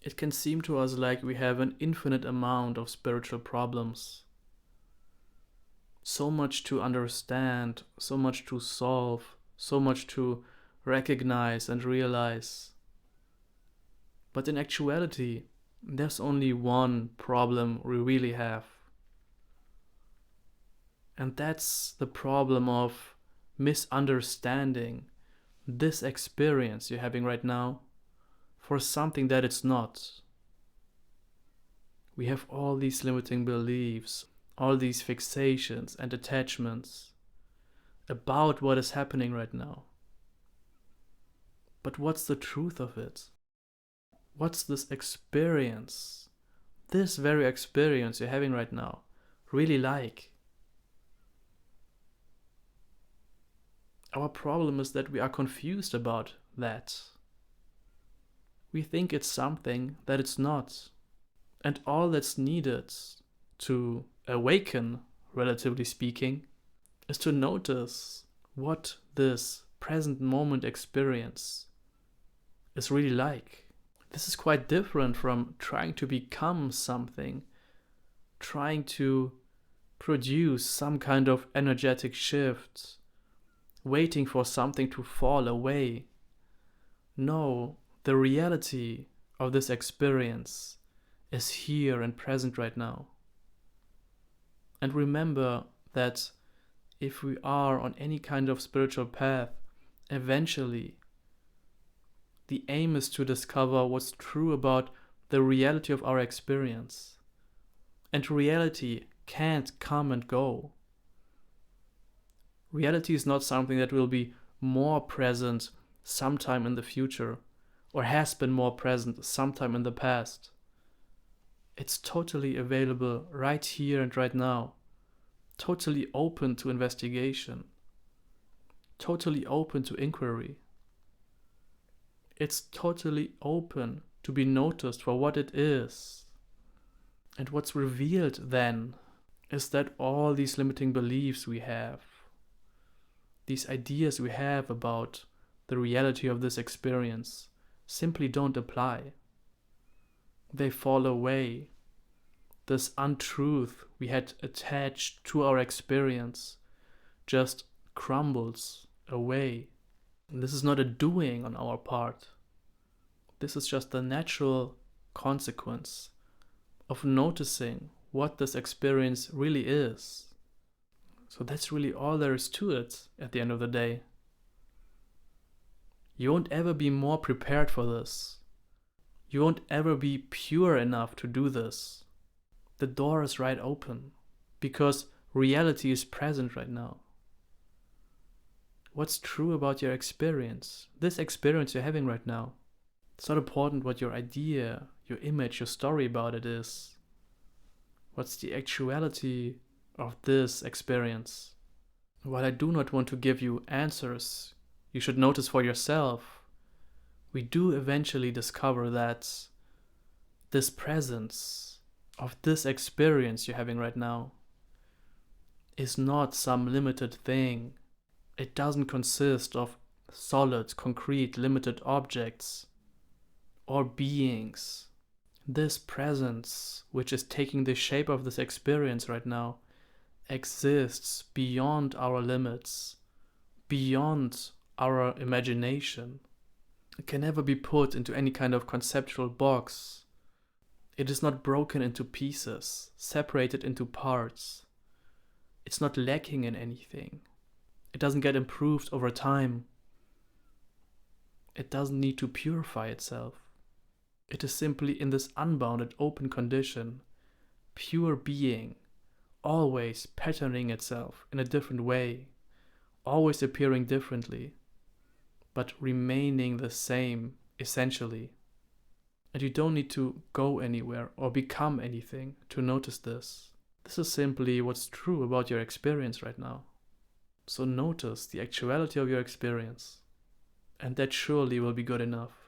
It can seem to us like we have an infinite amount of spiritual problems. So much to understand, so much to solve, so much to recognize and realize. But in actuality, there's only one problem we really have. And that's the problem of misunderstanding this experience you're having right now for something that it's not. We have all these limiting beliefs, all these fixations and attachments about what is happening right now. But what's the truth of it? What's this experience, this very experience you're having right now, really like? Our problem is that we are confused about that. We think it's something that it's not. And all that's needed to awaken, relatively speaking, is to notice what this present moment experience is really like. This is quite different from trying to become something, trying to produce some kind of energetic shift, waiting for something to fall away. No, the reality of this experience is here and present right now. And remember that if we are on any kind of spiritual path, eventually the aim is to discover what's true about the reality of our experience. And reality can't come and go. Reality is not something that will be more present sometime in the future, or has been more present sometime in the past. It's totally available right here and right now, totally open to investigation, totally open to inquiry. It's totally open to be noticed for what it is. And what's revealed then is that all these limiting beliefs we have, these ideas we have about the reality of this experience, simply don't apply. They fall away. This untruth we had attached to our experience just crumbles away. And this is not a doing on our part. This is just the natural consequence of noticing what this experience really is. So that's really all there is to it at the end of the day. You won't ever be more prepared for this. You won't ever be pure enough to do this. The door is right open because reality is present right now. What's true about your experience, this experience you're having right now? It's not important what your idea, your image, your story about it is. What's the actuality of this experience? While I do not want to give you answers you should notice for yourself, we do eventually discover that this presence of this experience you're having right now is not some limited thing. It doesn't consist of solid, concrete, limited objects or beings. This presence, which is taking the shape of this experience right now, exists beyond our limits, beyond our imagination. It can never be put into any kind of conceptual box. It is not broken into pieces, separated into parts. It's not lacking in anything. It doesn't get improved over time. It doesn't need to purify itself. It is simply in this unbounded, open condition, pure being, always patterning itself in a different way, always appearing differently, but remaining the same, essentially. And you don't need to go anywhere or become anything to notice this. This is simply what's true about your experience right now. So notice the actuality of your experience, and that surely will be good enough.